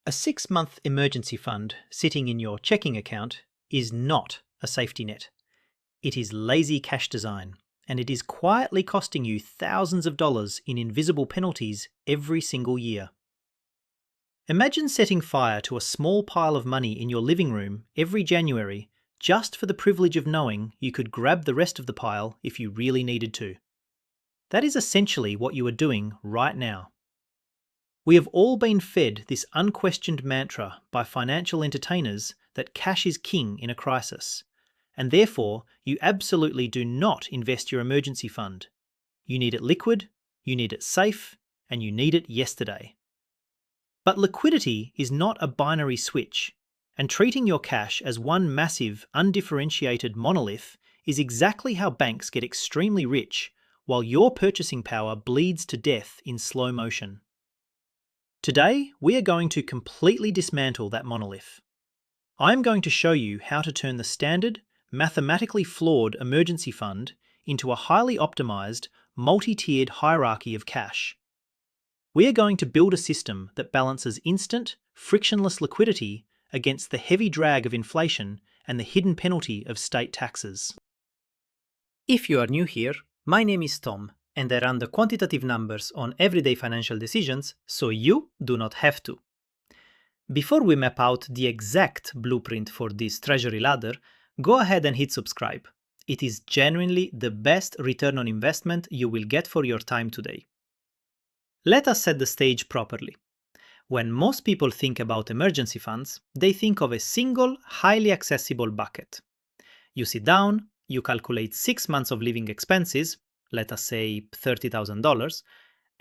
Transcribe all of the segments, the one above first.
A 6-month emergency fund sitting in your checking account is not a safety net. It is lazy cash design, and it is quietly costing you thousands of dollars in invisible penalties every single year. Imagine setting fire to a small pile of money in your living room every January just for the privilege of knowing you could grab the rest of the pile if you really needed to. That is essentially what you are doing right now. We have all been fed this unquestioned mantra by financial entertainers that cash is king in a crisis, and therefore you absolutely do not invest your emergency fund. You need it liquid, you need it safe, and you need it yesterday. But liquidity is not a binary switch, and treating your cash as one massive, undifferentiated monolith is exactly how banks get extremely rich while your purchasing power bleeds to death in slow motion. Today, we are going to completely dismantle that monolith. I'm going to show you how to turn the standard, mathematically flawed emergency fund into a highly optimized, multi-tiered hierarchy of cash. We are going to build a system that balances instant, frictionless liquidity against the heavy drag of inflation and the hidden penalty of state taxes. If you are new here, my name is Tom, and I run the quantitative numbers on everyday financial decisions so you do not have to. Before we map out the exact blueprint for this Treasury ladder, go ahead and hit subscribe. It is genuinely the best return on investment you will get for your time today. Let us set the stage properly. When most people think about emergency funds, they think of a single, highly accessible bucket. You sit down, you calculate 6 months of living expenses, let us say $30,000,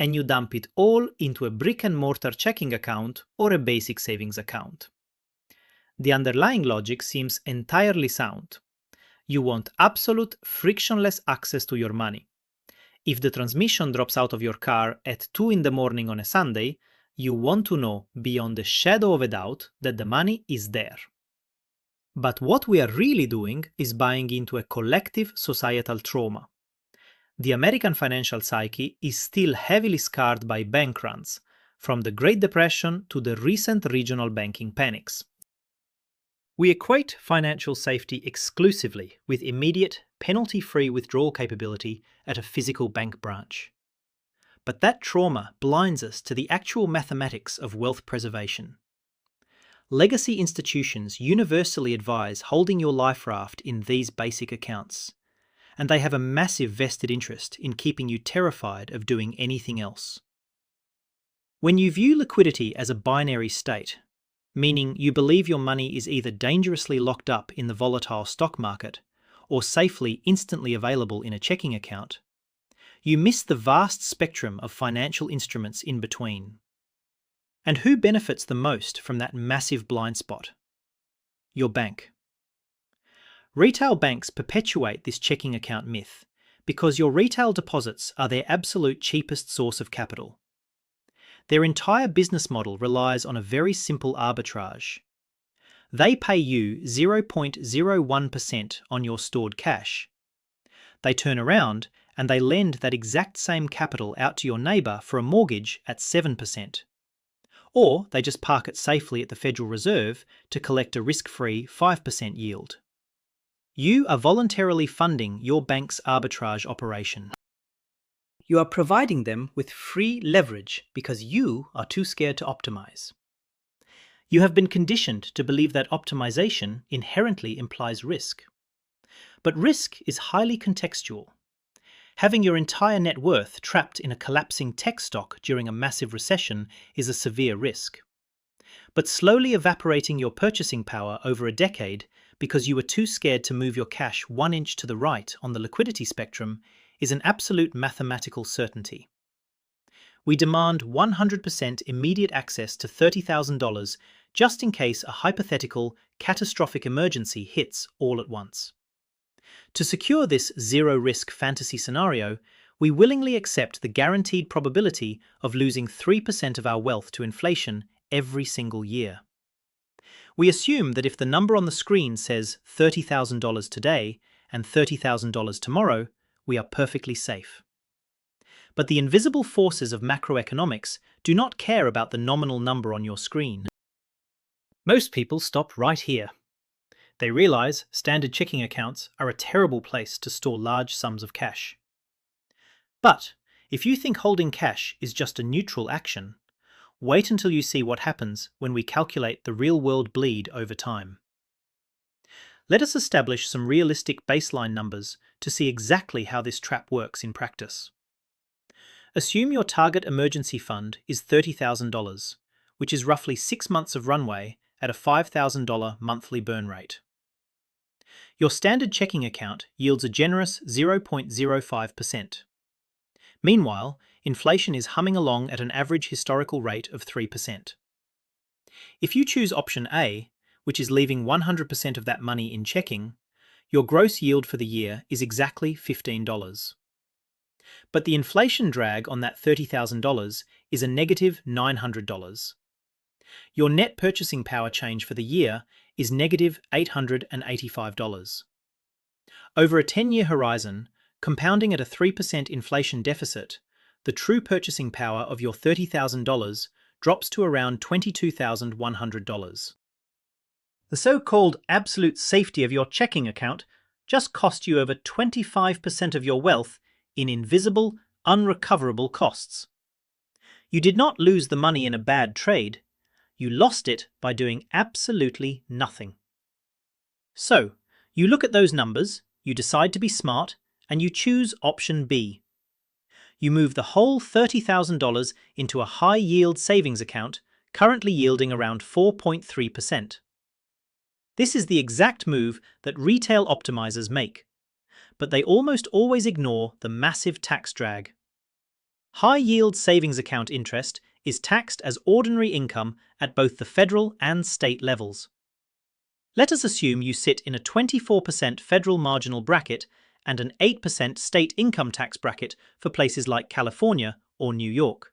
and you dump it all into a brick-and-mortar checking account or a basic savings account. The underlying logic seems entirely sound. You want absolute, frictionless access to your money. If the transmission drops out of your car at 2 in the morning on a Sunday, you want to know beyond a shadow of a doubt that the money is there. But what we are really doing is buying into a collective societal trauma. The American financial psyche is still heavily scarred by bank runs, from the Great Depression to the recent regional banking panics. We equate financial safety exclusively with immediate, penalty-free withdrawal capability at a physical bank branch. But that trauma blinds us to the actual mathematics of wealth preservation. Legacy institutions universally advise holding your life raft in these basic accounts, and they have a massive vested interest in keeping you terrified of doing anything else. When you view liquidity as a binary state, meaning you believe your money is either dangerously locked up in the volatile stock market or safely instantly available in a checking account, you miss the vast spectrum of financial instruments in between. And who benefits the most from that massive blind spot? Your bank. Retail banks perpetuate this checking account myth because your retail deposits are their absolute cheapest source of capital. Their entire business model relies on a very simple arbitrage. They pay you 0.01% on your stored cash. They turn around and they lend that exact same capital out to your neighbour for a mortgage at 7%. Or they just park it safely at the Federal Reserve to collect a risk-free 5% yield. You are voluntarily funding your bank's arbitrage operation. You are providing them with free leverage because you are too scared to optimize. You have been conditioned to believe that optimization inherently implies risk. But risk is highly contextual. Having your entire net worth trapped in a collapsing tech stock during a massive recession is a severe risk. But slowly evaporating your purchasing power over a decade because you were too scared to move your cash 1 inch to the right on the liquidity spectrum is an absolute mathematical certainty. We demand 100% immediate access to $30,000 just in case a hypothetical, catastrophic emergency hits all at once. To secure this zero-risk fantasy scenario, we willingly accept the guaranteed probability of losing 3% of our wealth to inflation every single year. We assume that if the number on the screen says $30,000 today and $30,000 tomorrow, we are perfectly safe. But the invisible forces of macroeconomics do not care about the nominal number on your screen. Most people stop right here. They realize standard checking accounts are a terrible place to store large sums of cash. But if you think holding cash is just a neutral action, wait until you see what happens when we calculate the real-world bleed over time. Let us establish some realistic baseline numbers to see exactly how this trap works in practice. Assume your target emergency fund is $30,000, which is roughly 6 months of runway at a $5,000 monthly burn rate. Your standard checking account yields a generous 0.05%. Meanwhile, inflation is humming along at an average historical rate of 3%. If you choose option A, which is leaving 100% of that money in checking, your gross yield for the year is exactly $15. But the inflation drag on that $30,000 is a negative $900. Your net purchasing power change for the year is negative $885. Over a 10-year horizon, compounding at a 3% inflation deficit, the true purchasing power of your $30,000 drops to around $22,100. The so-called absolute safety of your checking account just cost you over 25% of your wealth in invisible, unrecoverable costs. You did not lose the money in a bad trade. You lost it by doing absolutely nothing. So, you look at those numbers, you decide to be smart, and you choose option B. You move the whole $30,000 into a high-yield savings account, currently yielding around 4.3%. This is the exact move that retail optimizers make, but they almost always ignore the massive tax drag. High-yield savings account interest is taxed as ordinary income at both the federal and state levels. Let us assume you sit in a 24% federal marginal bracket and an 8% state income tax bracket for places like California or New York.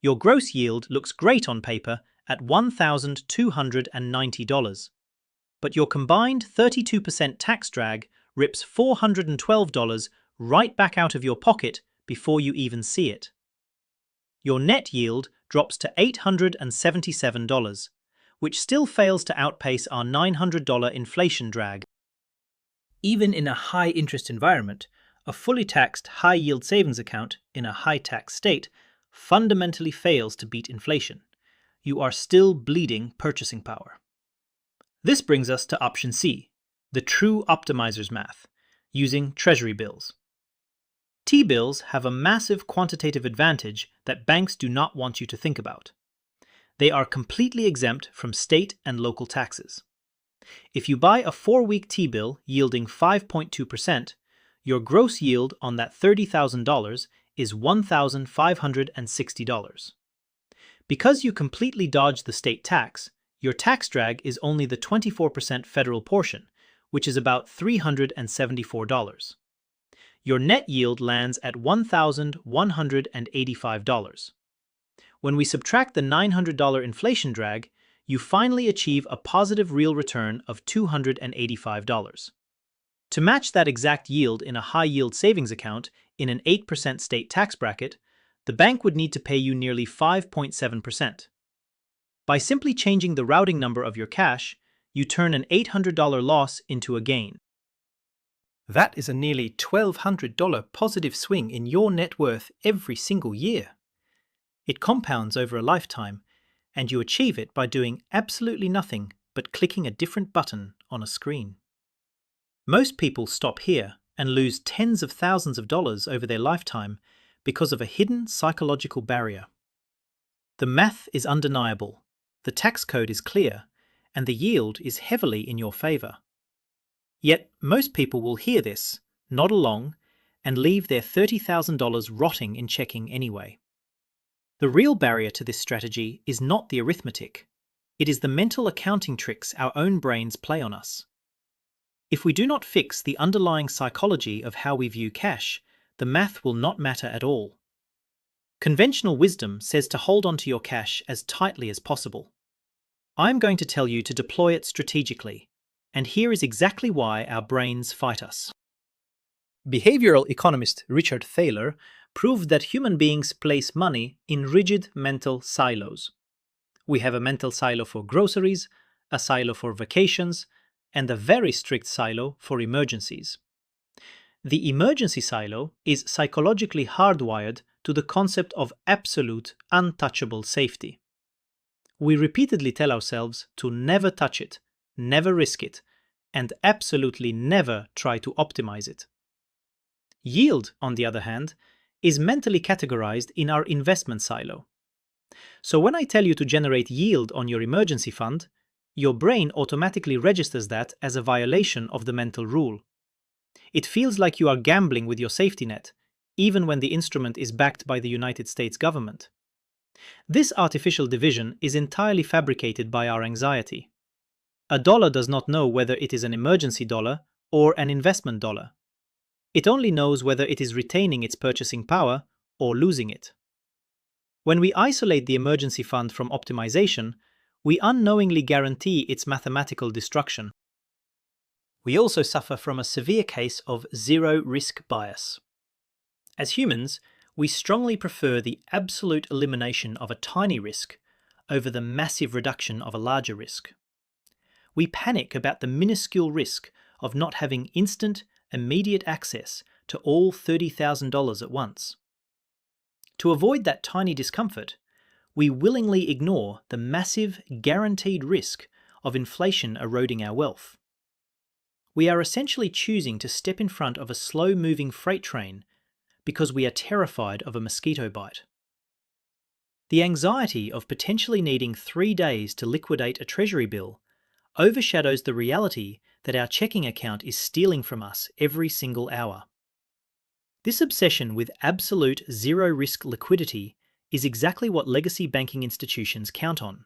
Your gross yield looks great on paper at $1,290. But your combined 32% tax drag rips $412 right back out of your pocket before you even see it. Your net yield drops to $877, which still fails to outpace our $900 inflation drag. Even in a high-interest environment, a fully taxed high-yield savings account in a high-tax state fundamentally fails to beat inflation. You are still bleeding purchasing power. This brings us to option C, the true optimizer's math, using Treasury Bills. T-bills have a massive quantitative advantage that banks do not want you to think about. They are completely exempt from state and local taxes. If you buy a 4-week T-bill yielding 5.2%, your gross yield on that $30,000 is $1,560. Because you completely dodge the state tax, your tax drag is only the 24% federal portion, which is about $374. Your net yield lands at $1,185. When we subtract the $900 inflation drag, you finally achieve a positive real return of $285. To match that exact yield in a high-yield savings account in an 8% state tax bracket, the bank would need to pay you nearly 5.7%. By simply changing the routing number of your cash, you turn an $800 loss into a gain. That is a nearly $1,200 positive swing in your net worth every single year. It compounds over a lifetime, and you achieve it by doing absolutely nothing but clicking a different button on a screen. Most people stop here and lose tens of thousands of dollars over their lifetime because of a hidden psychological barrier. The math is undeniable, the tax code is clear, and the yield is heavily in your favor. Yet most people will hear this, nod along, and leave their $30,000 rotting in checking anyway. The real barrier to this strategy is not the arithmetic. It is the mental accounting tricks our own brains play on us. If we do not fix the underlying psychology of how we view cash, the math will not matter at all. Conventional wisdom says to hold onto your cash as tightly as possible. I'm going to tell you to deploy it strategically, and here is exactly why our brains fight us. Behavioral economist Richard Thaler proved that human beings place money in rigid mental silos. We have a mental silo for groceries, a silo for vacations, and a very strict silo for emergencies. The emergency silo is psychologically hardwired to the concept of absolute, untouchable safety. We repeatedly tell ourselves to never touch it, never risk it, and absolutely never try to optimize it. Yield, on the other hand, is mentally categorized in our investment silo. So when I tell you to generate yield on your emergency fund, your brain automatically registers that as a violation of the mental rule. It feels like you are gambling with your safety net, even when the instrument is backed by the United States government. This artificial division is entirely fabricated by our anxiety. A dollar does not know whether it is an emergency dollar or an investment dollar. It only knows whether it is retaining its purchasing power or losing it. When we isolate the emergency fund from optimization, we unknowingly guarantee its mathematical destruction. We also suffer from a severe case of zero-risk bias. As humans, we strongly prefer the absolute elimination of a tiny risk over the massive reduction of a larger risk. We panic about the minuscule risk of not having instant, immediate access to all $30,000 at once. To avoid that tiny discomfort, we willingly ignore the massive, guaranteed risk of inflation eroding our wealth. We are essentially choosing to step in front of a slow-moving freight train because we are terrified of a mosquito bite. The anxiety of potentially needing 3 days to liquidate a Treasury bill overshadows the reality that our checking account is stealing from us every single hour. This obsession with absolute zero-risk liquidity is exactly what legacy banking institutions count on.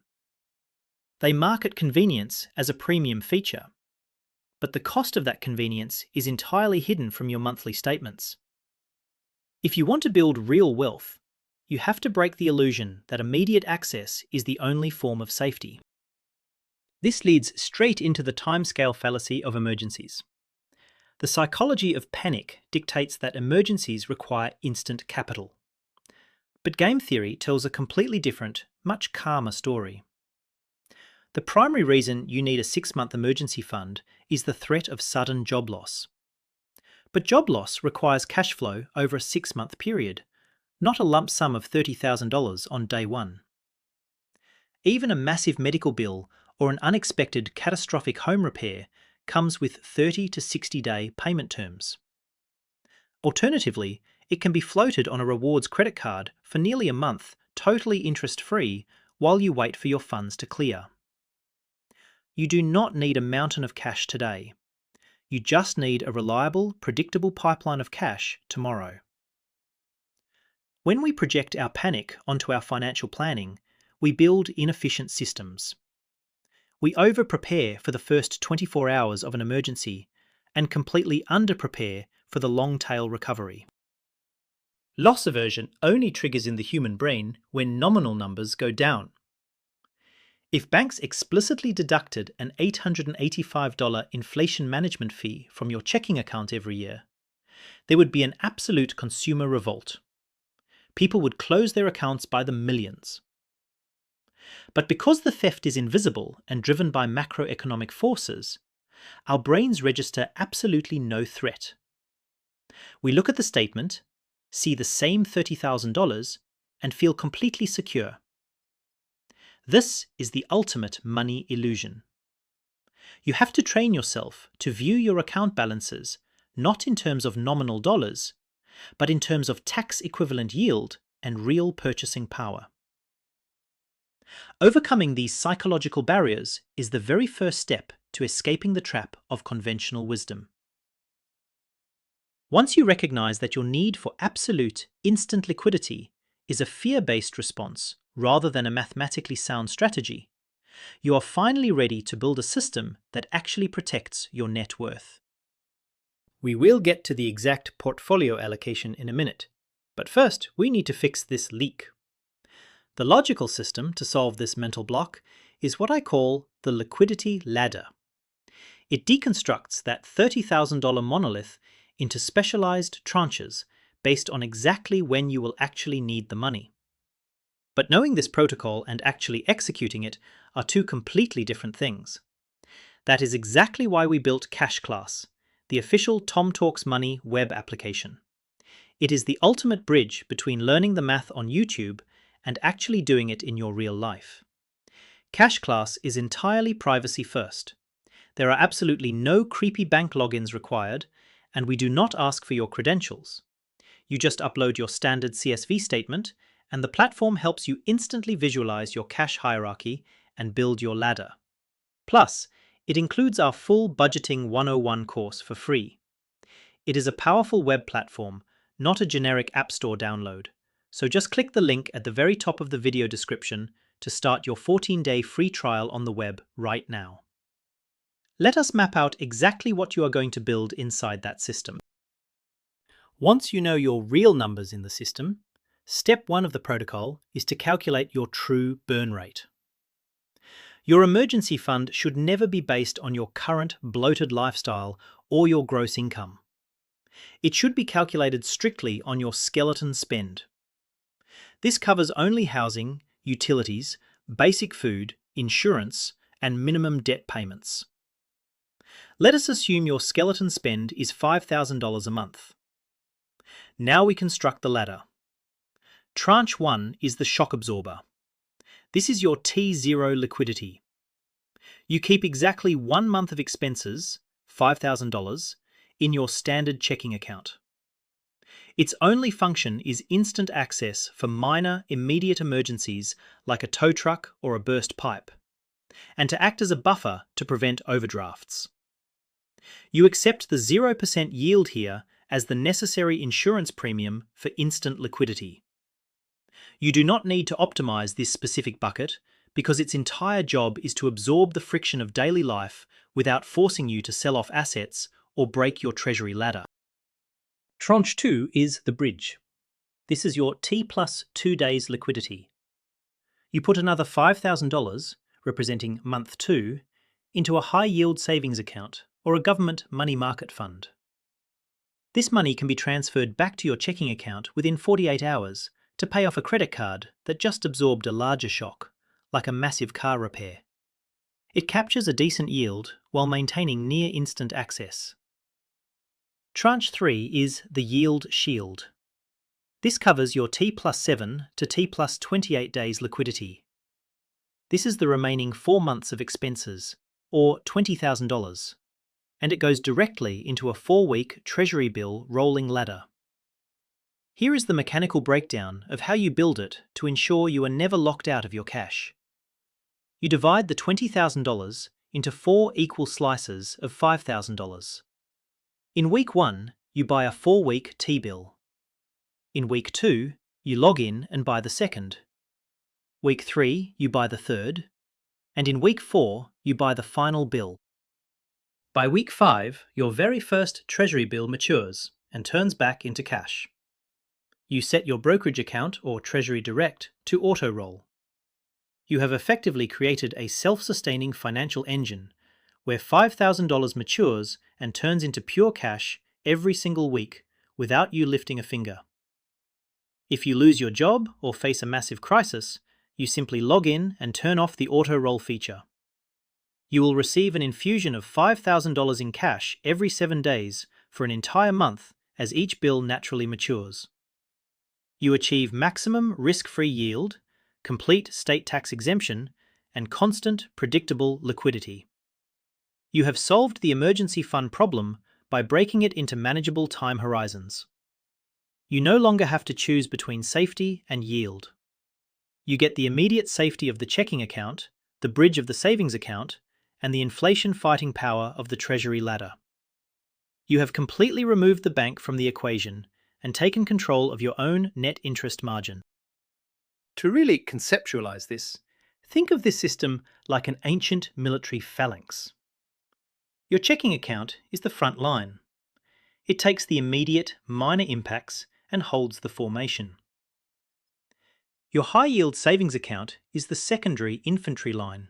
They market convenience as a premium feature, but the cost of that convenience is entirely hidden from your monthly statements. If you want to build real wealth, you have to break the illusion that immediate access is the only form of safety. This leads straight into the timescale fallacy of emergencies. The psychology of panic dictates that emergencies require instant capital. But game theory tells a completely different, much calmer story. The primary reason you need a 6-month emergency fund is the threat of sudden job loss. But job loss requires cash flow over a 6-month period, not a lump sum of $30,000 on day one. Even a massive medical bill or an unexpected catastrophic home repair comes with 30 to 60-day payment terms. Alternatively, it can be floated on a rewards credit card for nearly a month, totally interest-free, while you wait for your funds to clear. You do not need a mountain of cash today. You just need a reliable, predictable pipeline of cash tomorrow. When we project our panic onto our financial planning, we build inefficient systems. We over-prepare for the first 24 hours of an emergency and completely under-prepare for the long-tail recovery. Loss aversion only triggers in the human brain when nominal numbers go down. If banks explicitly deducted an $885 inflation management fee from your checking account every year, there would be an absolute consumer revolt. People would close their accounts by the millions. But because the theft is invisible and driven by macroeconomic forces, our brains register absolutely no threat. We look at the statement, see the same $30,000, and feel completely secure. This is the ultimate money illusion. You have to train yourself to view your account balances not in terms of nominal dollars, but in terms of tax-equivalent yield and real purchasing power. Overcoming these psychological barriers is the very first step to escaping the trap of conventional wisdom. Once you recognize that your need for absolute, instant liquidity is a fear-based response rather than a mathematically sound strategy, you are finally ready to build a system that actually protects your net worth. We will get to the exact portfolio allocation in a minute, but first we need to fix this leak. The logical system to solve this mental block is what I call the liquidity ladder. It deconstructs that $30,000 monolith into specialized tranches based on exactly when you will actually need the money. But knowing this protocol and actually executing it are two completely different things. That is exactly why we built Cash Class, the official Tom Talks Money web application. It is the ultimate bridge between learning the math on YouTube and actually doing it in your real life. Cash Class is entirely privacy first. There are absolutely no creepy bank logins required, and we do not ask for your credentials. You just upload your standard CSV statement, and the platform helps you instantly visualize your cash hierarchy and build your ladder. Plus, it includes our full Budgeting 101 course for free. It is a powerful web platform, not a generic App Store download. So just click the link at the very top of the video description to start your 14-day free trial on the web right now. Let us map out exactly what you are going to build inside that system. Once you know your real numbers in the system, step 1 of the protocol is to calculate your true burn rate. Your emergency fund should never be based on your current bloated lifestyle or your gross income. It should be calculated strictly on your skeleton spend. This covers only housing, utilities, basic food, insurance, and minimum debt payments. Let us assume your skeleton spend is $5,000 a month. Now we construct the ladder. Tranche 1 is the shock absorber. This is your T0 liquidity. You keep exactly 1 month of expenses, $5,000, in your standard checking account. Its only function is instant access for minor, immediate emergencies like a tow truck or a burst pipe, and to act as a buffer to prevent overdrafts. You accept the 0% yield here as the necessary insurance premium for instant liquidity. You do not need to optimize this specific bucket because its entire job is to absorb the friction of daily life without forcing you to sell off assets or break your Treasury ladder. Tranche 2 is the bridge. This is your T plus 2 days liquidity. You put another $5,000, representing month 2, into a high-yield savings account or a government money market fund. This money can be transferred back to your checking account within 48 hours to pay off a credit card that just absorbed a larger shock, like a massive car repair. It captures a decent yield while maintaining near-instant access. Tranche 3 is the yield shield. This covers your T plus 7 to T plus 28 days liquidity. This is the remaining 4 months of expenses, or $20,000, and it goes directly into a 4-week Treasury bill rolling ladder. Here is the mechanical breakdown of how you build it to ensure you are never locked out of your cash. You divide the $20,000 into 4 equal slices of $5,000. In week 1, you buy a 4-week T-bill. In week 2, you log in and buy the second. Week 3, you buy the third. And in week 4, you buy the final bill. By week 5, your very first Treasury bill matures and turns back into cash. You set your brokerage account or Treasury Direct to auto-roll. You have effectively created a self-sustaining financial engine where $5,000 matures and turns into pure cash every single week without you lifting a finger. If you lose your job or face a massive crisis, you simply log in and turn off the auto-roll feature. You will receive an infusion of $5,000 in cash every 7 days for an entire month as each bill naturally matures. You achieve maximum risk-free yield, complete state tax exemption, and constant, predictable liquidity. You have solved the emergency fund problem by breaking it into manageable time horizons. You no longer have to choose between safety and yield. You get the immediate safety of the checking account, the bridge of the savings account, and the inflation-fighting power of the Treasury ladder. You have completely removed the bank from the equation and taken control of your own net interest margin. To really conceptualize this, think of this system like an ancient military phalanx. Your checking account is the front line. It takes the immediate, minor impacts and holds the formation. Your high-yield savings account is the secondary infantry line,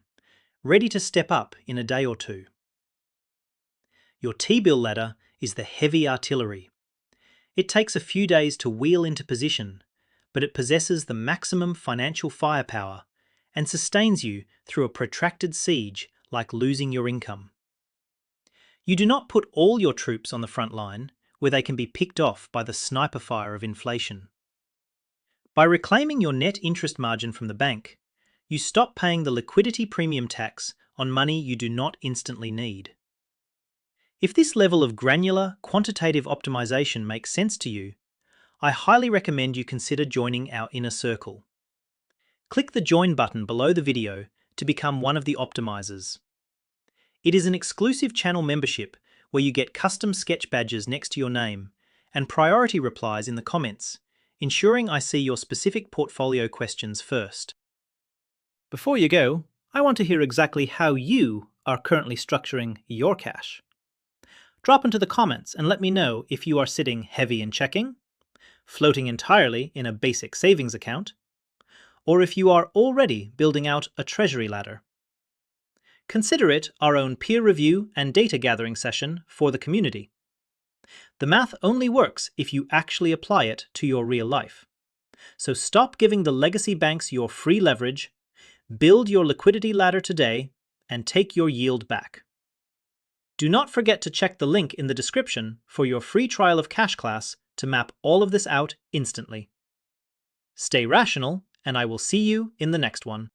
ready to step up in a day or two. Your T-bill ladder is the heavy artillery. It takes a few days to wheel into position, but it possesses the maximum financial firepower and sustains you through a protracted siege like losing your income. You do not put all your troops on the front line where they can be picked off by the sniper fire of inflation. By reclaiming your net interest margin from the bank, you stop paying the liquidity premium tax on money you do not instantly need. If this level of granular, quantitative optimization makes sense to you, I highly recommend you consider joining our inner circle. Click the Join button below the video to become one of the optimizers. It is an exclusive channel membership where you get custom sketch badges next to your name and priority replies in the comments, ensuring I see your specific portfolio questions first. Before you go, I want to hear exactly how you are currently structuring your cash. Drop into the comments and let me know if you are sitting heavy in checking, floating entirely in a basic savings account, or if you are already building out a Treasury ladder. Consider it our own peer review and data gathering session for the community. The math only works if you actually apply it to your real life. So stop giving the legacy banks your free leverage, build your liquidity ladder today, and take your yield back. Do not forget to check the link in the description for your free trial of Cash Class to map all of this out instantly. Stay rational, and I will see you in the next one.